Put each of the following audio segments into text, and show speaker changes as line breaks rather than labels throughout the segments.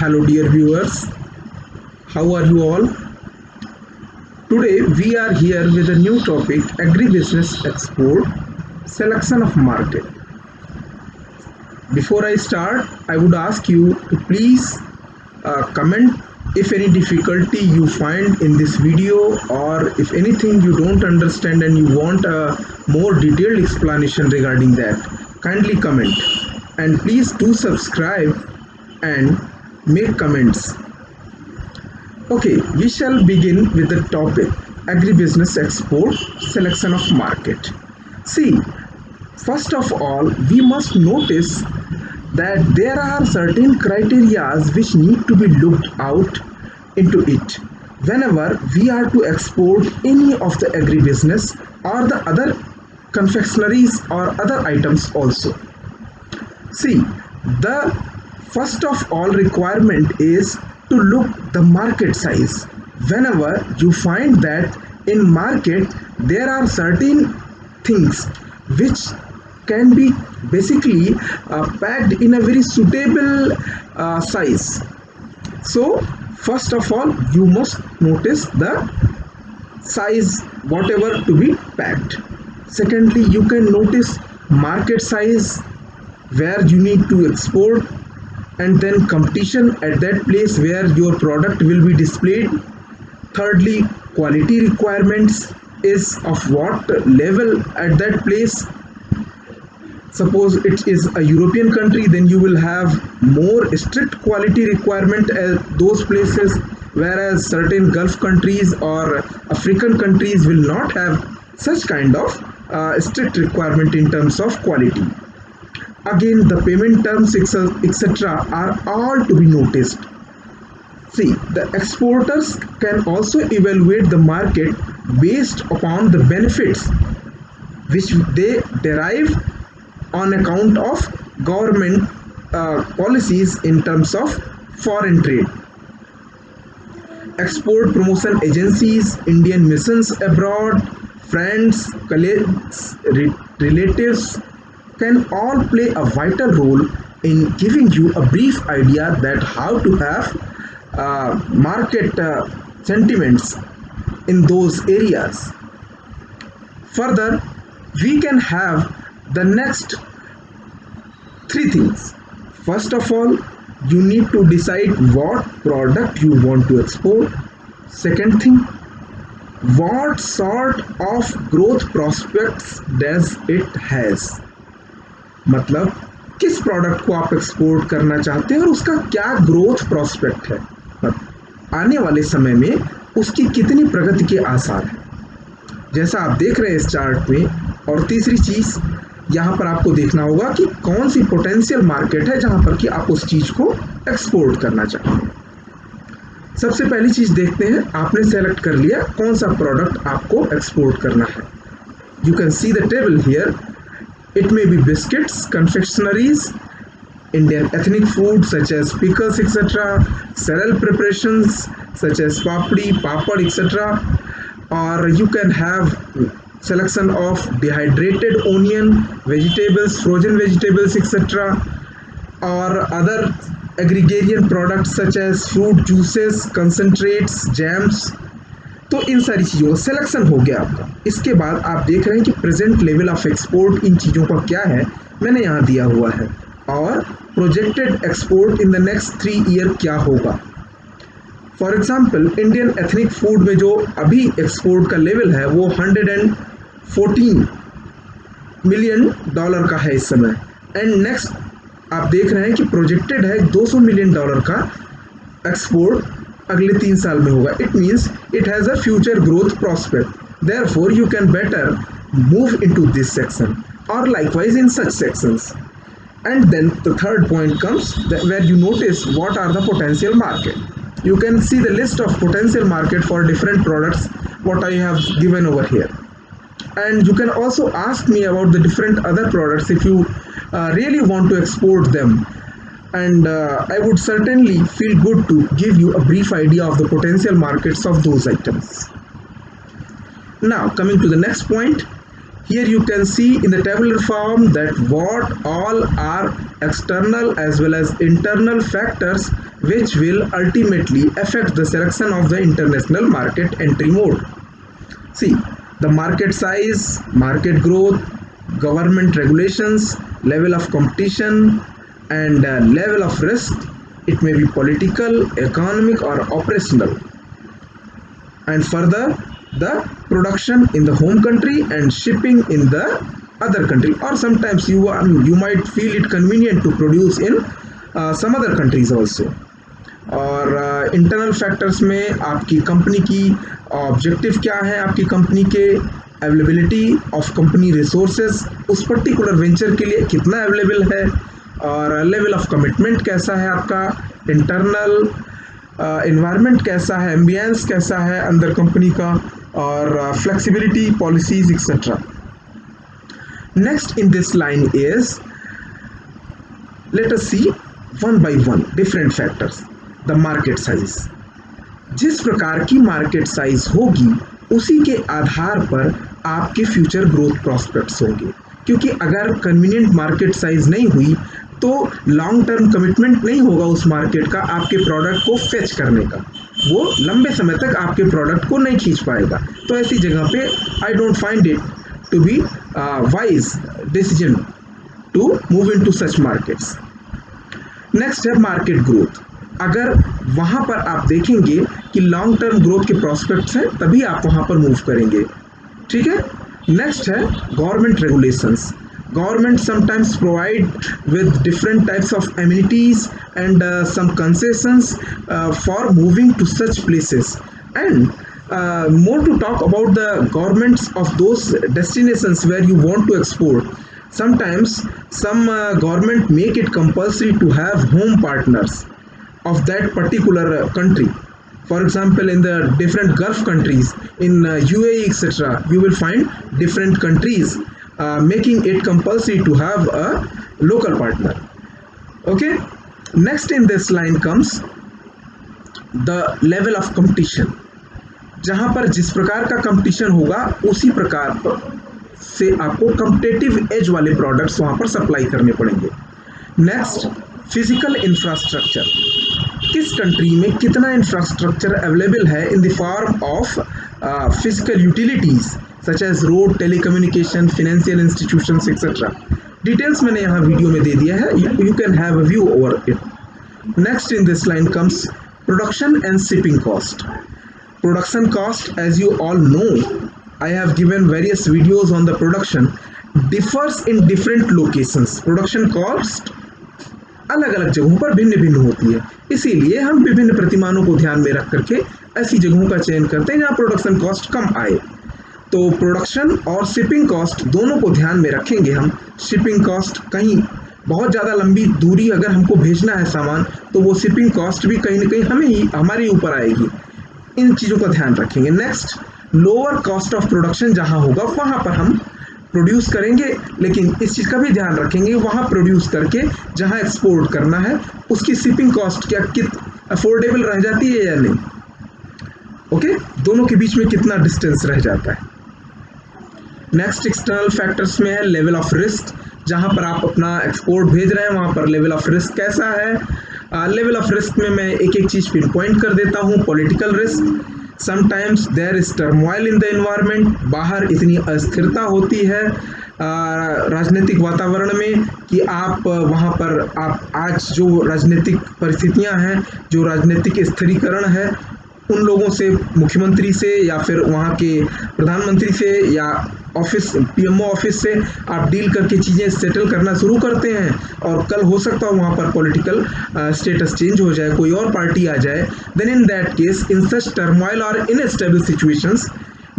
Hello, dear viewers. How are you all? Today we are here with a new topic: agribusiness export selection of market. Before I start, I would ask you to please comment if any difficulty you find in this video, or if anything you don't understand and you want a more detailed explanation regarding that. Kindly comment, and please do subscribe and make comments. Okay, we shall begin with the topic: agribusiness export selection of market. See, first of all, we must notice that there are certain criteria which need to be looked out into it whenever we are to export any of the agribusiness or the other confectionaries or other items also. See, the first of all requirement is to look the market size. Whenever you find that in market there are certain things which can be basically packed in a very suitable size. So first of all you must notice the size whatever to be packed. Secondly, you can notice market size where you need to export, and then competition at that place where your product will be displayed. Thirdly, quality requirements is of what level at that place. Suppose it is a European country, then you will have more strict quality requirement at those places, whereas certain Gulf countries or African countries will not have such kind of strict requirement in terms of quality. Again, the payment terms etc. are all to be noticed. See, the exporters can also evaluate the market based upon the benefits which they derive on account of government policies in terms of foreign trade. Export promotion agencies, Indian missions abroad, friends, colleagues, relatives can all play a vital role in giving you a brief idea that how to have market sentiments in those areas. Further, we can have the next three things. First of all, you need to decide what product you want to export. Second thing, what sort of growth prospects does it has, मतलब किस product को आप export करना चाहते हैं और उसका क्या ग्रोथ प्रोस्पेक्ट है, आने वाले समय में उसकी कितनी प्रगति के आसार हैं, जैसा आप देख रहे हैं इस चार्ट में। और तीसरी चीज यहाँ पर आपको देखना होगा कि कौन सी पोटेंशियल मार्केट है जहाँ पर कि आप उस चीज को एक्सपोर्ट करना चाहते हैं। सबसे पहली चीज देखते हैं, आपने सेलेक्ट कर लिया कौन सा प्रोडक्ट आपको एक्सपोर्ट करना है। You can see the table here. It may be biscuits, confectionaries, Indian ethnic food such as pickles, etc., cereal preparations such as papdi, papad, etc., or you can have selection of dehydrated onion, vegetables, frozen vegetables, etc., or other agrarian products such as fruit juices, concentrates, jams. तो इन सारी चीज़ों का selection हो गया आपका। इसके बाद आप देख रहे हैं कि प्रेजेंट लेवल ऑफ एक्सपोर्ट इन चीज़ों का क्या है, मैंने यहाँ दिया हुआ है, और projected export in the next 3 year क्या होगा। For example, Indian ethnic food में जो अभी एक्सपोर्ट का लेवल है वो $114 मिलियन का है इस समय, एंड नेक्स्ट आप देख रहे हैं कि प्रोजेक्टेड है $200 मिलियन का एक्सपोर्ट अगले 3 साल में होगा. It means it has a future growth prospect. Therefore, you can better move into this section or likewise in such sections. And then the third point comes where you notice what are the potential market. You can see the list of potential market for different products what I have given over here. And you can also ask me about the different other products if you really want to export them. And I would certainly feel good to give you a brief idea of the potential markets of those items. Now, coming to the next point, Here you can see in the tabular form that what all are external as well as internal factors which will ultimately affect the selection of the international market entry mode. See, the market size, market growth, government regulations, level of competition, and level of risk. It may be political, economic, or operational. And further, the production in the home country and shipping in the other country, or sometimes you might feel it convenient to produce in some other countries also. और internal factors में आपकी company की objective क्या है, आपकी company के availability of company resources उस particular venture के लिए कितना अवेलेबल है, और लेवल ऑफ कमिटमेंट कैसा है आपका, इंटरनल इन्वायरमेंट कैसा है, एम्बियंस कैसा है अंदर कंपनी का, और flexibility policies etcetera. Next in this line is, let us see one by one different factors. The market size. जिस प्रकार की मार्केट साइज होगी उसी के आधार पर आपके फ्यूचर ग्रोथ प्रॉस्पेक्ट्स होंगे, क्योंकि अगर कन्वीनियंट मार्केट साइज नहीं हुई तो लॉन्ग टर्म कमिटमेंट नहीं होगा उस मार्केट का आपके प्रोडक्ट को फेच करने का, वो लंबे समय तक आपके प्रोडक्ट को नहीं खींच पाएगा. तो ऐसी जगह पे I don't find it to be wise decision to move into such markets. Next है मार्केट ग्रोथ. अगर वहाँ पर आप देखेंगे कि लॉन्ग टर्म ग्रोथ के प्रॉस्पेक्ट्स हैं तभी आप वहाँ पर मूव करेंगे. ठीक है. नेक्स्ट है government regulations. Government sometimes provide with different types of amenities and some concessions for moving to such places, and more to talk about the governments of those destinations where you want to export. Sometimes some government make it compulsory to have home partners of that particular country. For example, in the different Gulf countries, in UAE etc., you will find different countries making it compulsory to have a local partner. Okay. Next in this line comes the level of competition. जहां पर जिस प्रकार का competition होगा उसी प्रकार से आपको कॉम्पिटिटिव एज वाले प्रोडक्ट्स वहां पर सप्लाई करने पड़ेंगे. Next, physical infrastructure. किस कंट्री में कितना इंफ्रास्ट्रक्चर अवेलेबल है in the form of physical utilities such as road, telecommunication, financial institutions, etc. Details मैंने यहाँ वीडियो में दे दिया है. You can have a view over it. Next in this line comes production and shipping cost. Production cost, as you all know, I have given various videos on the production, differs in different locations. Production cost अलग अलग जगहों पर भिन्न भिन्न होती है, इसीलिए हम विभिन्न प्रतिमानों को ध्यान में रख करके ऐसी जगहों का चयन करते हैं जहाँ प्रोडक्शन कॉस्ट कम आए. तो प्रोडक्शन और शिपिंग कॉस्ट दोनों को ध्यान में रखेंगे हम. शिपिंग कॉस्ट, कहीं बहुत ज़्यादा लंबी दूरी अगर हमको भेजना है सामान तो वो शिपिंग कॉस्ट भी कहीं ना कहीं हमें ही हमारे ऊपर आएगी. इन चीज़ों का ध्यान रखेंगे. Next, lower cost of production जहाँ होगा वहाँ पर हम प्रोड्यूस करेंगे, लेकिन इस चीज़ का भी ध्यान रखेंगे वहाँ प्रोड्यूस करके जहाँ एक्सपोर्ट करना है उसकी शिपिंग कॉस्ट क्या अफोर्डेबल रह जाती है या नहीं. ओके. दोनों के बीच में कितना डिस्टेंस रह जाता है. नेक्स्ट एक्सटर्नल फैक्टर्स में है लेवल ऑफ रिस्क. जहां पर आप अपना एक्सपोर्ट भेज रहे हैं वहां पर लेवल ऑफ रिस्क कैसा है. लेवल ऑफ रिस्क में मैं एक एक चीज पिन पॉइंट कर देता हूं. Political risk. Sometimes there is turmoil in the environment. बाहर इतनी अस्थिरता होती है राजनीतिक वातावरण में कि आप वहाँ पर आप आज जो राजनीतिक परिस्थितियाँ हैं, जो राजनीतिक स्थिरीकरण है, उन लोगों से, मुख्यमंत्री से या फिर वहाँ के प्रधानमंत्री से या ऑफिस पीएमओ ऑफिस से आप डील करके चीज़ें सेटल करना शुरू करते हैं, और कल हो सकता है वहाँ पर पॉलिटिकल स्टेटस चेंज हो जाए, कोई और पार्टी आ जाए. Then in that case, in such turmoil और unstable situations,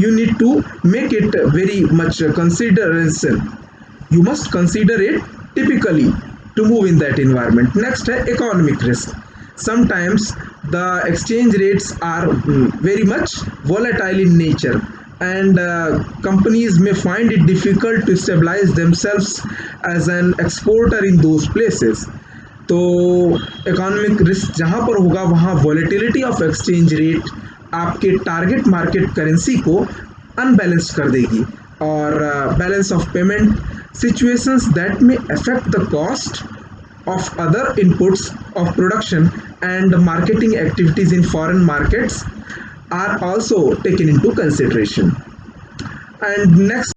you need to make it very much consideration. You must consider it typically to move in that environment. Next है economic risk. Sometimes the exchange rates are very much volatile in nature, and companies may find it difficult to stabilize themselves as an exporter in those places. तो economic risk जहाँ पर होगा वहाँ volatility of exchange rate आपके target market currency को unbalanced कर देगी. or balance of payment, situations that may affect the cost of other inputs of production and marketing activities in foreign markets are also taken into consideration. And next